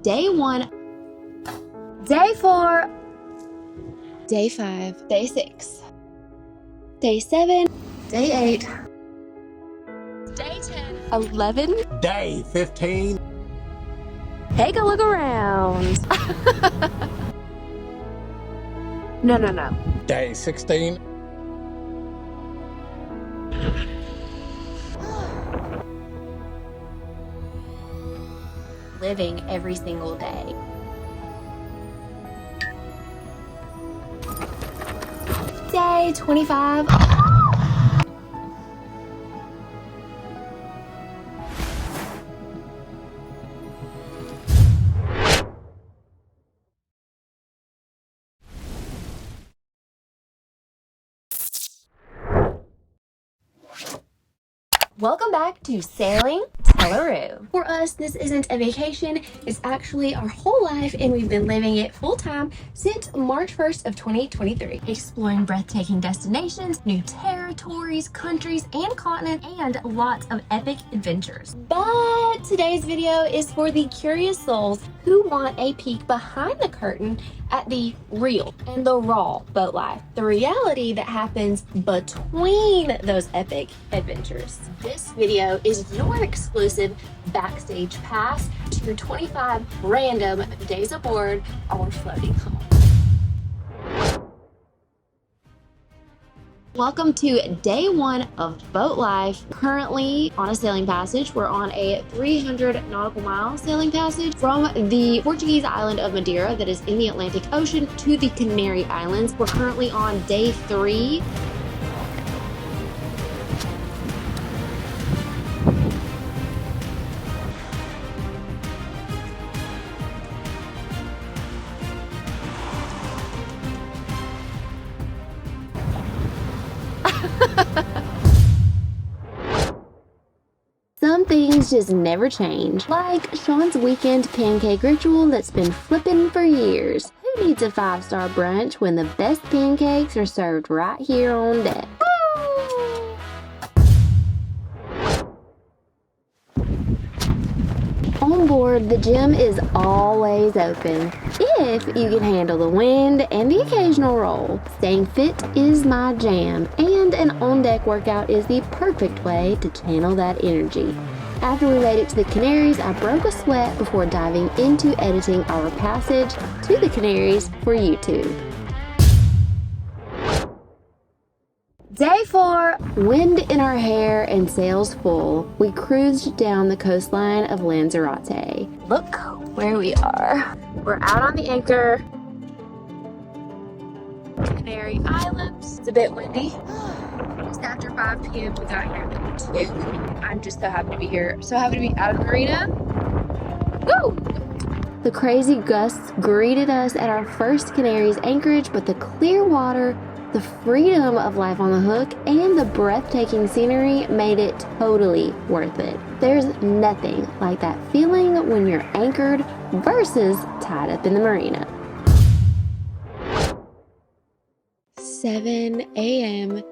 Day 1, Day 4, Day 5, Day 6, Day 7, Day 8, Day 10, 11, Day 15. Take a look around. No. Day 16. Living every single day. Day 25. Welcome back to Sailing Tela Ru. For us, this isn't a vacation, it's actually our whole life, and we've been living it full-time since March 1st of 2023. Exploring breathtaking destinations, new territories, countries, and continents, and lots of epic adventures. But today's video is for the curious souls who want a peek behind the curtain at the real and the raw boat life, the reality that happens between those epic adventures. This video is your exclusive backstage pass to your 25 random days aboard our floating home. Welcome to day 1 of boat life. Currently on a sailing passage. We're on a 300 nautical mile sailing passage from the Portuguese island of Madeira that is in the Atlantic Ocean to the Canary Islands. We're currently on day 3. Some things just never change, like Sean's weekend pancake ritual that's been flipping for years. Who needs a 5-star brunch when the best pancakes are served right here on deck? On board, the gym is always open, if you can handle the wind and the occasional roll. Staying fit is my jam, and an on-deck workout is the perfect way to channel that energy. After we made it to the Canaries, I broke a sweat before diving into editing our passage to the Canaries for YouTube. Day 4, wind in our hair and sails full, we cruised down the coastline of Lanzarote. Look where we are. We're out on the anchor. Canary Islands. It's a bit windy. Just after 5 p.m. we got here at 2. I'm just so happy to be here. So happy to be out of the marina. Woo! The crazy gusts greeted us at our first Canaries anchorage, but the clear water, the freedom of life on the hook, and the breathtaking scenery made it totally worth it. There's nothing like that feeling when you're anchored versus tied up in the marina. 7 a.m.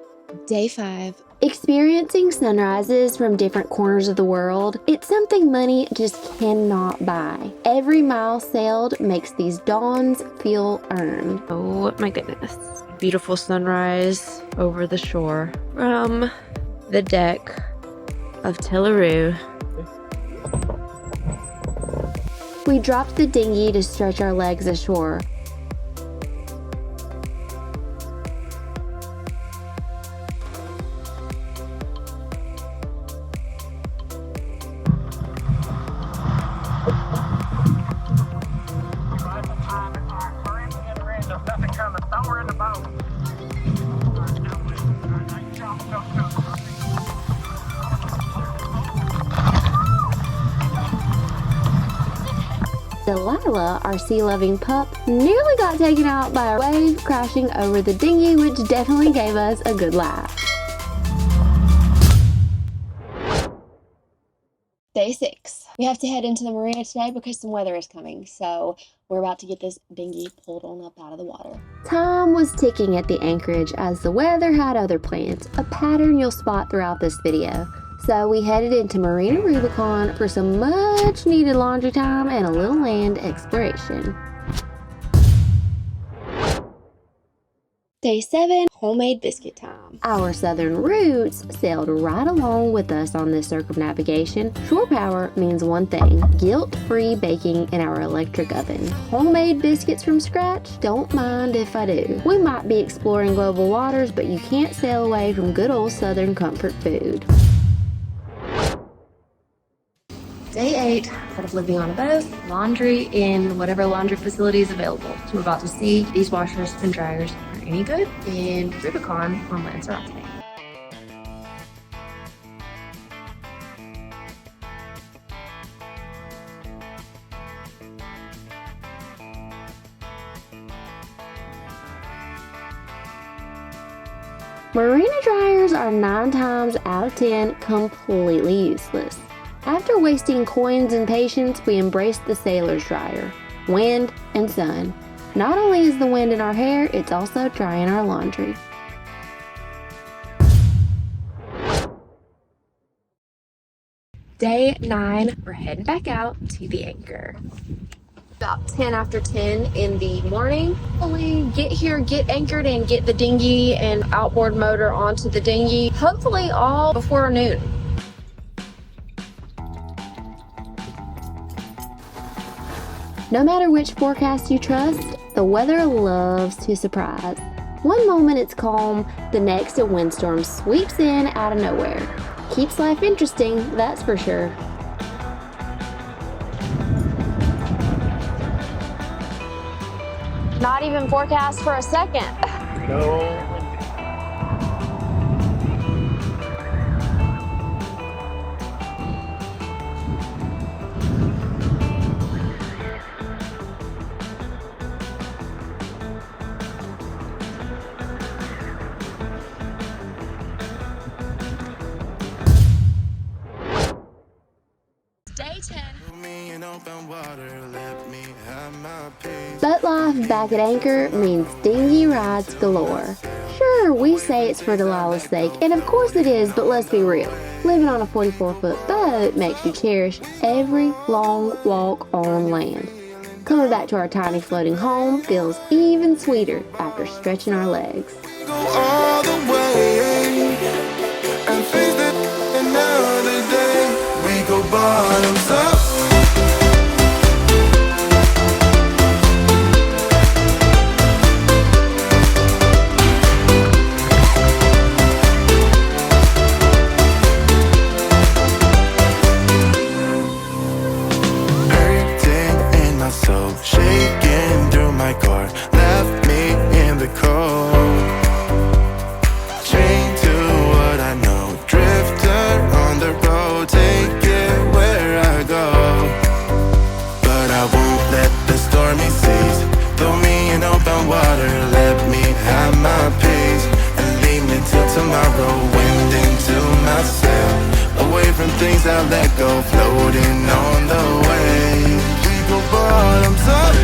Day 5. Experiencing sunrises from different corners of the world, it's something money just cannot buy. Every mile sailed makes these dawns feel earned. Oh my goodness. Beautiful sunrise over the shore from the deck of Tela Ru. We dropped the dinghy to stretch our legs ashore. Delilah, our sea-loving pup, nearly got taken out by a wave crashing over the dinghy, which definitely gave us a good laugh. Day 6. We have to head into the marina today because some weather is coming, so we're about to get this dinghy pulled on up out of the water. Time was ticking at the anchorage as the weather had other plans, a pattern you'll spot throughout this video. So we headed into Marina Rubicon for some much needed laundry time and a little land exploration. Day 7, homemade biscuit time. Our southern roots sailed right along with us on this circumnavigation. Shore power means one thing: guilt-free baking in our electric oven. Homemade biscuits from scratch? Don't mind if I do. We might be exploring global waters, but you can't sail away from good old southern comfort food. Day 8 of living on a boat, laundry in whatever laundry facility is available. So we're about to see if these washers and dryers are any good in Rubicon on Lanzarote. Marina dryers are 9 times out of 10 completely useless. After wasting coins and patience, we embraced the sailor's dryer. Wind and sun. Not only is the wind in our hair, it's also drying our laundry. Day 9, we're heading back out to the anchor. About 10 after 10 in the morning. Hopefully get here, get anchored, and get the dinghy and outboard motor onto the dinghy. Hopefully all before noon. No matter which forecast you trust, the weather loves to surprise. One moment it's calm, the next a windstorm sweeps in out of nowhere. Keeps life interesting, that's for sure. Not even forecast for a second. No. Day 10. Boat life back at anchor means dinghy rides galore. Sure, we say it's for Delilah's sake, and of course it is, but let's be real. Living on a 44-foot boat makes you cherish every long walk on land. Coming back to our tiny floating home feels even sweeter after stretching our legs. Go all the way and face it another day. We go bottoms up. Hurting in my soul, shaking through my car, left me in the cold. Chained to what I know, drifter on the road, take it where I go. But I won't let the stormy seas throw me in open water. Let me have my peace and leave me till tomorrow. Wind into my sail, away from things I let go, floating on the waves. We go bottoms up,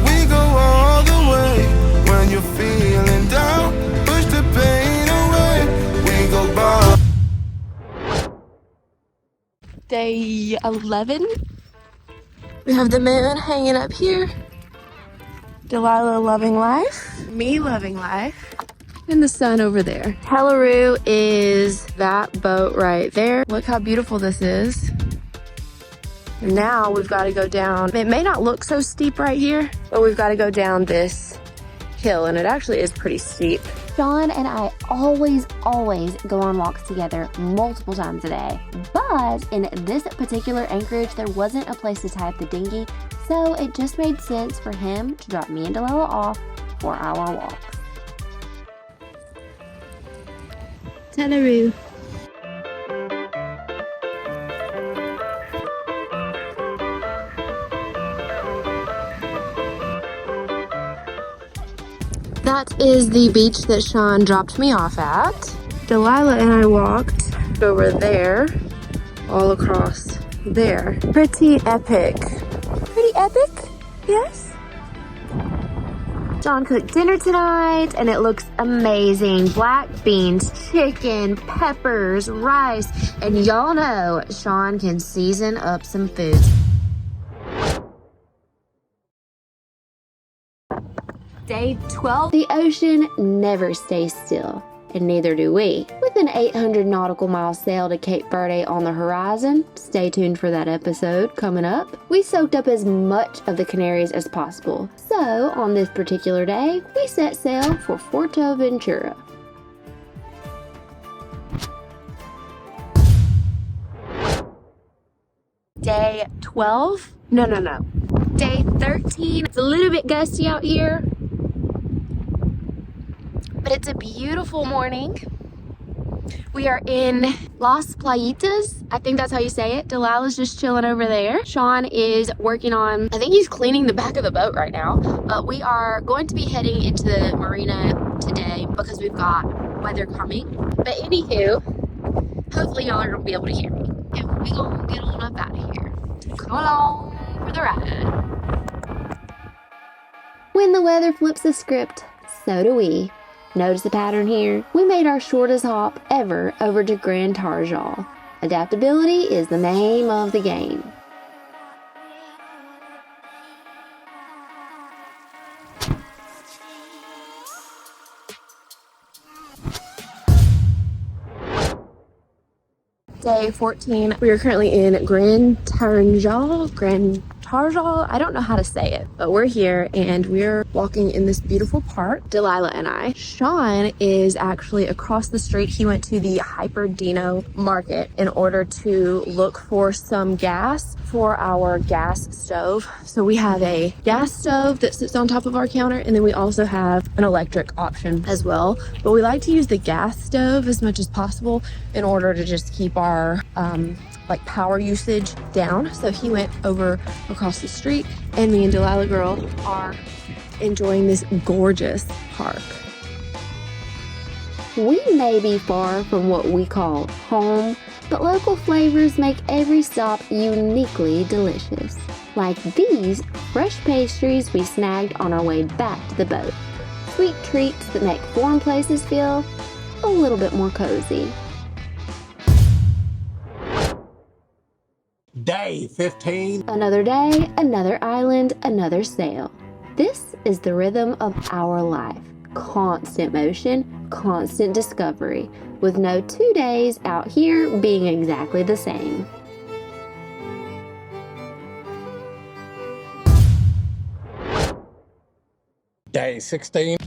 we go all the way. When you're feeling down, push the pain away. We go bottoms. Day 11. We have the moon hanging up here. Delilah loving life. Me loving life. And the sun over there. Tela Ru is that boat right there. Look how beautiful this is. Now we've got to go down. It may not look so steep right here, but we've got to go down this hill, and it actually is pretty steep. Sean and I always go on walks together multiple times a day. But in this particular anchorage, there wasn't a place to tie up the dinghy, so it just made sense for him to drop me and Delilah off for our walks. Tela Ru. That is the beach that Sean dropped me off at. Delilah and I walked over there, all across there. Pretty epic. Pretty epic? Yes? Sean cooked dinner tonight and it looks amazing. Black beans, chicken, peppers, rice, and y'all know Sean can season up some foods. Day 12. The ocean never stays still, and neither do we. With an 800 nautical mile sail to Cape Verde on the horizon, stay tuned for that episode coming up, we soaked up as much of the Canaries as possible. So, on this particular day, we set sail for Fuerteventura. Day 12? No. Day 13. It's a little bit gusty out here, but it's a beautiful morning. We are in Las Playitas. I think that's how you say it. Delilah's just chilling over there. Sean is working on, I think he's cleaning the back of the boat right now. But we are going to be heading into the marina today because we've got weather coming. But anywho, hopefully y'all are gonna be able to hear me. And we gonna get on up out of here. Come along for the ride. When the weather flips the script, so do we. Notice the pattern here? We made our shortest hop ever over to Grand Tarjal. Adaptability is the name of the game. Day 14. We are currently in Grand Tarjal. I don't know how to say it, but we're here and we're walking in this beautiful park, Delilah and I. Sean is actually across the street. He went to the Hyperdino market in order to look for some gas for our gas stove. So we have a gas stove that sits on top of our counter, and then we also have an electric option as well. But we like to use the gas stove as much as possible in order to just keep our like power usage down. So he went over across the street, and me and Delilah girl are enjoying this gorgeous park. We may be far from what we call home, but local flavors make every stop uniquely delicious. Like these fresh pastries we snagged on our way back to the boat. Sweet treats that make foreign places feel a little bit more cozy. Day 15. Another day, another island, another sail. This is the rhythm of our life. Constant motion, constant discovery, with no 2 days out here being exactly the same. Day 16.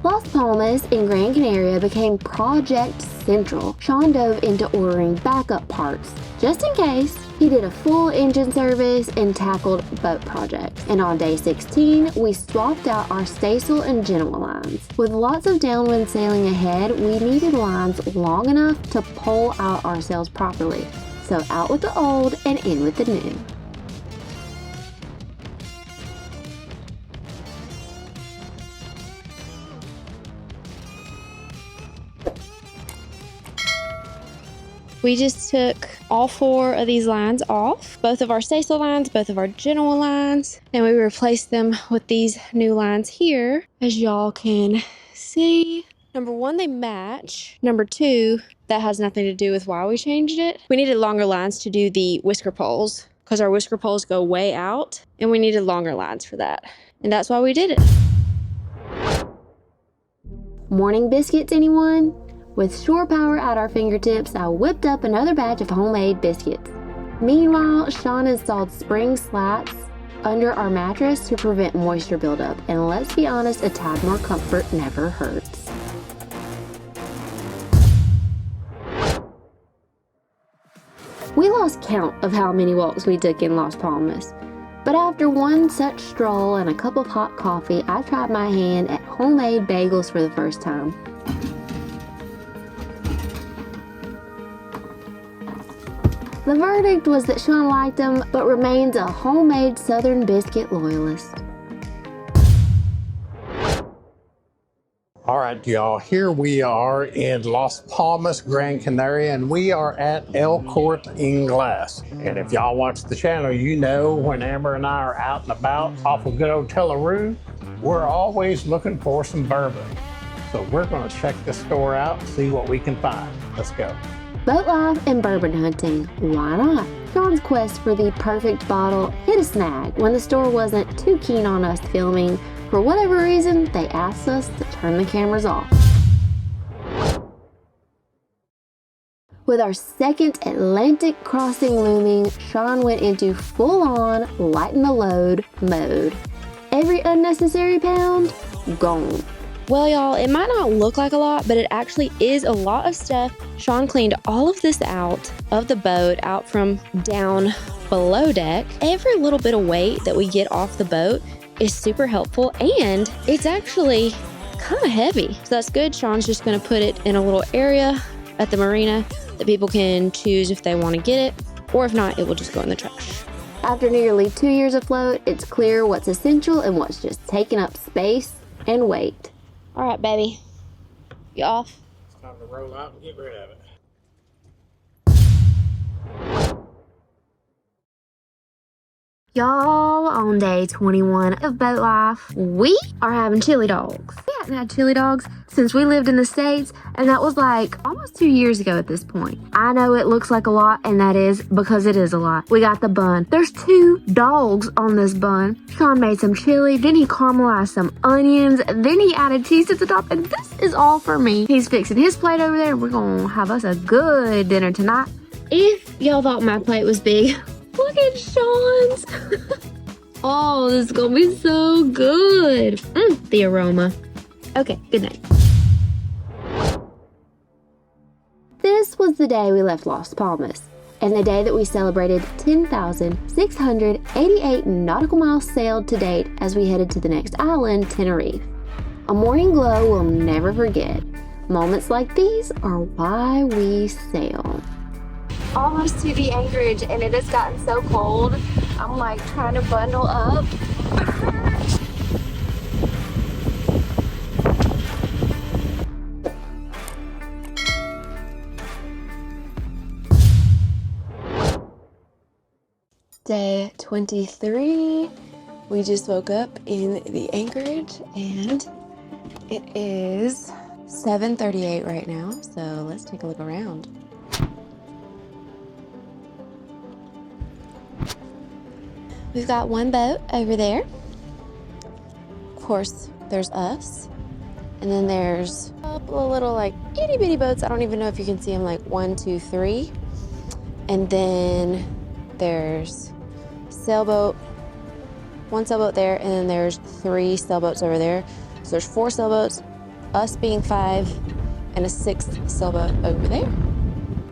Las Palmas in Gran Canaria became Project Central. Sean dove into ordering backup parts, just in case. He did a full engine service and tackled boat projects. And on day 16, we swapped out our staysail and Genoa lines. With lots of downwind sailing ahead, we needed lines long enough to pole out our sails properly. So out with the old and in with the new. We just took all 4 of these lines off, both of our staysail lines, both of our Genoa lines, and we replaced them with these new lines here, as y'all can see. Number 1, they match. Number 2, that has nothing to do with why we changed it. We needed longer lines to do the whisker poles, because our whisker poles go way out, and we needed longer lines for that. And that's why we did it. Morning biscuits, anyone? With shore power at our fingertips, I whipped up another batch of homemade biscuits. Meanwhile, Sean installed spring slats under our mattress to prevent moisture buildup, and let's be honest, a tad more comfort never hurts. We lost count of how many walks we took in Las Palmas, but after one such stroll and a cup of hot coffee, I tried my hand at homemade bagels for the first time. The verdict was that Sean liked them, but remains a homemade Southern biscuit loyalist. All right, y'all, here we are in Las Palmas, Gran Canaria, and we are at El Corte Inglés. And if y'all watch the channel, you know when Amber and I are out and about off of good old Tela Ru, we're always looking for some bourbon. So we're gonna check the store out and see what we can find. Let's go. Boat life and bourbon hunting, why not? Sean's quest for the perfect bottle hit a snag when the store wasn't too keen on us filming. For whatever reason, they asked us to turn the cameras off. With our second Atlantic crossing looming, Sean went into full-on lighten the load mode. Every unnecessary pound, gone. Well, y'all, it might not look like a lot, but it actually is a lot of stuff. Sean cleaned all of this out of the boat, out from down below deck. Every little bit of weight that we get off the boat is super helpful, and it's actually kind of heavy. So that's good. Sean's just going to put it in a little area at the marina that people can choose if they want to get it, or if not, it will just go in the trash. After nearly 2 years afloat, it's clear what's essential and what's just taking up space and weight. All right, baby. You off? It's time to roll out and get rid of it. Y'all, on day 21 of boat life, we are having chili dogs. We hadn't had chili dogs since we lived in the States, and that was like almost 2 years ago at this point. I know it looks like a lot, and that is because it is a lot. We got the bun. There's 2 dogs on this bun. Sean made some chili, then he caramelized some onions, then he added cheese to the top, and this is all for me. He's fixing his plate over there, and we're gonna have us a good dinner tonight. If y'all thought my plate was big, look at Sean's. Oh, this is gonna be so good. The aroma. Okay, good night. This was the day we left Las Palmas, and the day that we celebrated 10,688 nautical miles sailed to date as we headed to the next island, Tenerife. A morning glow we'll never forget. Moments like these are why we sail. Almost to the Anchorage, and it has gotten so cold. I'm like trying to bundle up. Day 23. We just woke up in the Anchorage, and it is 7:38 right now, so let's take a look around. We've got one boat over there. Of course, there's us. And then there's a couple of little like itty bitty boats. I don't even know if you can see them, like 1, 2, 3. And then there's sailboat, one sailboat there, and then there's 3 sailboats over there. So there's 4 sailboats, us being 5, and a 6th sailboat over there.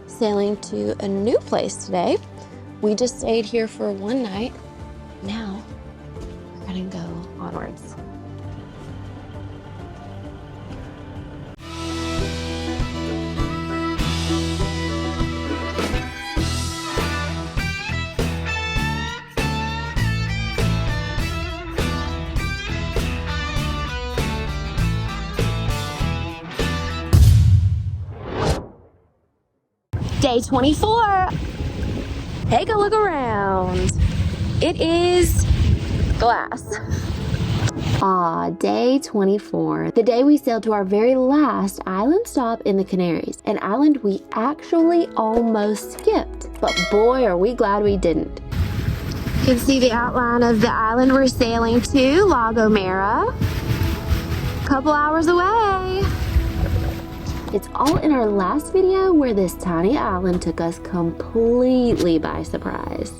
Sailing to a new place today. We just stayed here for one night. Now, we're gonna go onwards. Day 24. Take a look around. It is glass. Day 24. The day we sailed to our very last island stop in the Canaries, an island we actually almost skipped. But boy, are we glad we didn't. You can see the outline of the island we're sailing to, La Gomera. A couple hours away. It's all in our last video where this tiny island took us completely by surprise.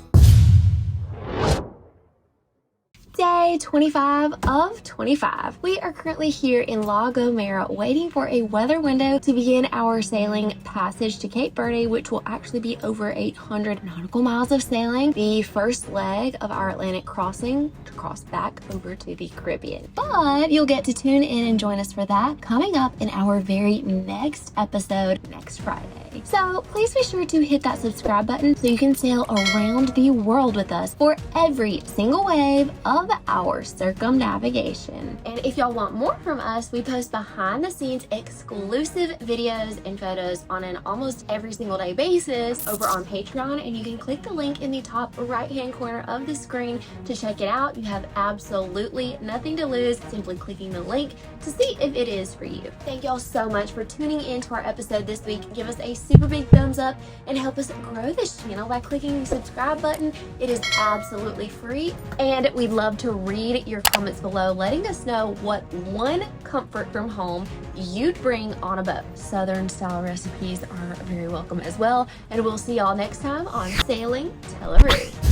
Day 25 of 25. We are currently here in La Gomera waiting for a weather window to begin our sailing passage to Cape Verde, which will actually be over 800 nautical miles of sailing. The first leg of our Atlantic crossing to cross back over to the Caribbean. But you'll get to tune in and join us for that coming up in our very next episode next Friday. day. So please be sure to hit that subscribe button so you can sail around the world with us for every single wave of our circumnavigation. And if y'all want more from us, we post behind the scenes exclusive videos and photos on an almost every single day basis over on Patreon, and you can click the link in the top right hand corner of the screen to check it out. You have absolutely nothing to lose, simply clicking the link to see if it is for you. Thank y'all so much for tuning in to our episode this week. Give us a super big thumbs up and help us grow this channel by clicking the subscribe button. It is absolutely free, and we'd love to read your comments below letting us know what one comfort from home you'd bring on a boat. Southern style recipes are very welcome as well, and we'll see y'all next time on Sailing Tela Ru.